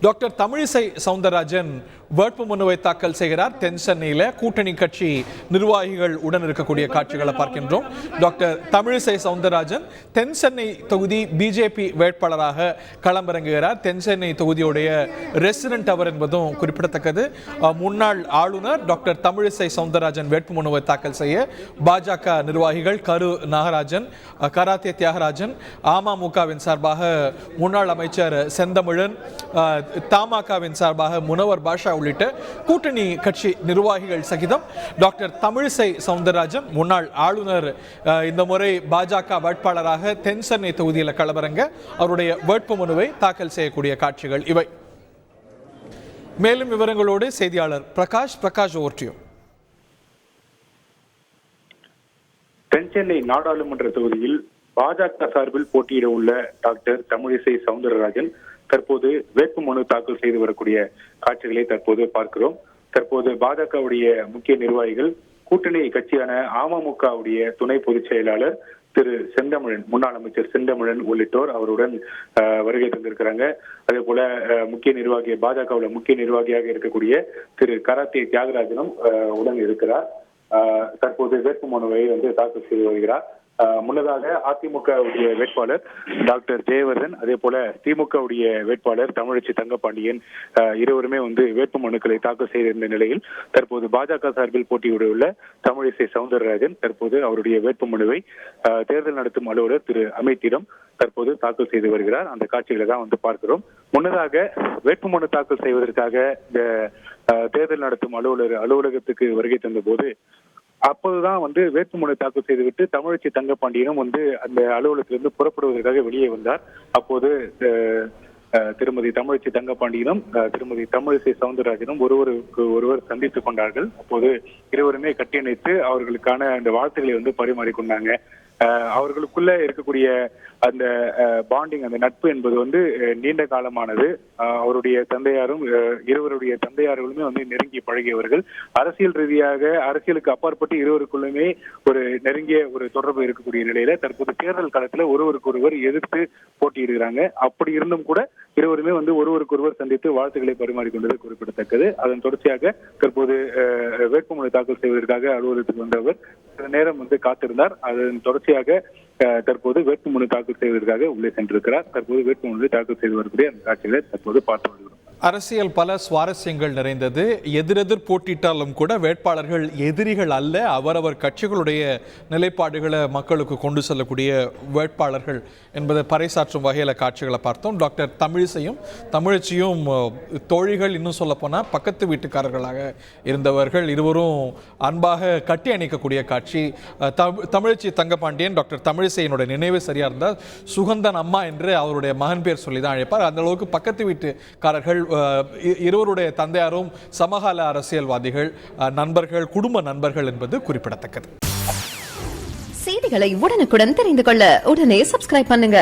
Doctor Tamilisai Soundararajan வேட்புமனுவை தாக்கல் செய்கிறார். தென் சென்னையில் கூட்டணி கட்சி நிர்வாகிகள் உடன் இருக்கக்கூடிய காட்சிகளை பார்க்கின்றோம். டாக்டர் தமிழிசை சவுந்தரராஜன் தென் சென்னை தொகுதி பிஜேபி வேட்பாளராக களமிறங்குகிறார். தென் சென்னை தொகுதியுடைய ரெசிடென்ட் அவர் என்பதும் குறிப்பிடத்தக்கது. முன்னாள் ஆளுநர் டாக்டர் தமிழிசை சவுந்தரராஜன் வேட்புமனுவை தாக்கல் செய்ய பாஜக நிர்வாகிகள் கரு நாகராஜன், கராத்தே தியாகராஜன், அமமுகவின் சார்பாக முன்னாள் அமைச்சர் செந்தமிழன், தமாகவின் சார்பாக முனவர் பாஷா உள்ளிட்ட கூட்டணி கட்சி நிர்வாகிகள் சகிதம் டாக்டர் தமிழிசை சவுந்தரராஜன் முன்னாள் ஆளுநர் இந்த முறை பாஜக வேட்பாளராக தென் சென்னை தொகுதியில் களமிறங்க அவருடைய வேட்புமனுவை தாக்கல் செய்யக்கூடிய காட்சிகள் இவை. மேலும் விவரங்களோடு செய்தியாளர் பிரகாஷ் ஓர்டியோ. தென் சென்னை நாடாளுமன்ற தொகுதியில் பாஜக சார்பில் போட்டியிட உள்ள டாக்டர் தமிழிசை சவுந்தரராஜன் தற்போது வேட்புமனு தாக்கல் செய்து வரக்கூடிய காட்சிகளை தற்போது பார்க்கிறோம். தற்போது பாஜகவுடைய முக்கிய நிர்வாகிகள், கூட்டணி கட்சியான அமமுகவுடைய துணை பொதுச் செயலாளர் திரு செந்தமிழன், முன்னாள் அமைச்சர் செந்தமிழன் உள்ளிட்டோர் அவருடன் வருகை தந்திருக்கிறாங்க. அதே போல முக்கிய நிர்வாகி, பாஜகவுல முக்கிய நிர்வாகியாக இருக்கக்கூடிய திரு கராத்தே தியாகராஜனும் உடன் இருக்கிறார். தற்போது வேட்புமனுவை தாக்கல் செய்து வருகிறார். முன்னதாக அதிமுக உடைய வேட்பாளர் டாக்டர் ஜெயவர்தன், அதே போல திமுக உடைய வேட்பாளர் தமிழச்சி தங்கபாண்டியன் இருவருமே வேட்புமனுக்களை தாக்கல் செய்திருந்த நிலையில் தற்போது பாஜக சார்பில் போட்டியிடவுள்ள தமிழிசை சவுந்தரராஜன் தற்போது அவருடைய வேட்புமனுவை தேர்தல் நடத்தும் அலுவலர் திரு அமித்திடம் தற்போது தாக்கல் செய்து வருகிறார். அந்த காட்சிகளை தான் பார்க்கிறோம். முன்னதாக வேட்புமனு தாக்கல் செய்வதற்காக இந்த தேர்தல் நடத்தும் அலுவலகத்துக்கு வருகை தந்த போது அப்போதுதான் வேட்புமனு தாக்கல் செய்துவிட்டு தமிழச்சி தங்கபாண்டியனும் அந்த அலுவலகத்திலிருந்து புறப்படுவதற்காக வெளியே வந்தார். அப்போது திருமதி தமிழச்சி தங்கபாண்டியனும் திருமதி தமிழிசை சவுந்தரராஜனும் ஒருவர் சந்தித்துக் கொண்டார்கள். அப்போது இருவருமே கட்டியணைத்து அவர்களுக்கான அந்த வாழ்த்துக்களை பரிமாறிக்கொண்டாங்க. அவர்களுக்குள்ள இருக்கக்கூடிய அந்த பாண்டிங், அந்த நட்பு என்பது நீண்ட காலமானது. அவருடைய தந்தையாரும் இருவருடைய தந்தையார்களுமே நெருங்கி பழகியவர்கள். அரசியல் ரீதியாக, அரசியலுக்கு அப்பாற்பட்டு இருவருக்குள்ளுமே ஒரு நெருங்கிய ஒரு தொடர்பு இருக்கக்கூடிய நிலையில தற்போது தேர்தல் காலத்துல ஒருவருக்கொருவர் எதிர்த்து போட்டியிடுகிறாங்க. அப்படி இருந்தும் கூட இருவருமே ஒருவருக்கொருவர் சந்தித்து வாழ்த்துக்களை பரிமாறிக்கொண்டது குறிப்பிடத்தக்கது. அதன் தொடர்ச்சியாக தற்போது வேட்புமனு தாக்கல் செய்வதற்காக அலுவலகத்துக்கு வந்தவர் சில நேரம் காத்திருந்தார். அதன் தொடர்ச்சியாக தற்போது வேட்புமனு தாக்கல் செய்வதற்காக உள்ளே சென்றிருக்கிறார். தற்போது வேட்புமனு தாக்கல் செய்து வரக்கூடிய அந்த காட்சிகளை தற்போது பார்த்து வருகிறோம். அரசியல் பல சுவாரஸ்யங்கள் நிறைந்தது. எதிரெதிர் போட்டிட்டாலும் கூட வேட்பாளர்கள் எதிரிகள் அல்ல, அவரவர் கட்சிகளுடைய நிலைப்பாடுகளை மக்களுக்கு கொண்டு செல்லக்கூடிய வேட்பாளர்கள் என்பதை பறைசாற்றும் வகையில் காட்சிகளை பார்த்தோம். டாக்டர் தமிழச்சியும் தோழிகள், இன்னும் சொல்லப்போனால் பக்கத்து வீட்டுக்காரர்களாக இருந்தவர்கள். இருவரும் அன்பாக கட்டி அணைக்கக்கூடிய காட்சி. தமிழச்சி தங்கபாண்டியன் டாக்டர் தமிழிசையினுடைய நினைவு சரியாக இருந்தால் சுகந்தன் அம்மா என்று அவருடைய மகன் பேர் சொல்லி தான் அழைப்பார். அந்த அளவுக்கு பக்கத்து வீட்டுக்காரர்கள். இருவருடைய தந்தையாரும் சமகால அரசியல்வாதிகள், நண்பர்கள், குடும்ப நண்பர்கள் என்பது குறிப்பிடத்தக்கது. செய்திகளை உடனுக்குடன் தெரிந்து கொள்ள உடனே சப்ஸ்கிரைப் பண்ணுங்க.